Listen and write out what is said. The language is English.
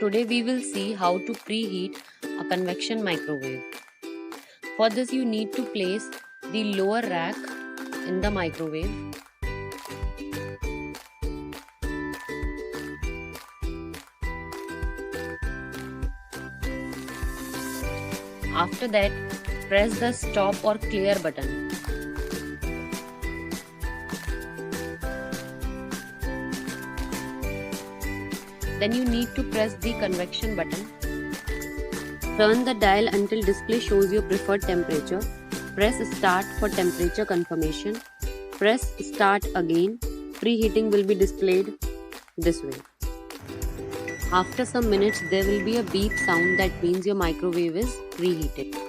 Today we will see how to preheat a convection microwave. For this you need to place the lower rack in the microwave. After that, press the stop or clear button. Then you need to press the convection button. Turn the dial until display shows your preferred temperature. Press start for temperature confirmation. Press start again. Preheating will be displayed this way. After some minutes there will be a beep sound, that means your microwave is preheated.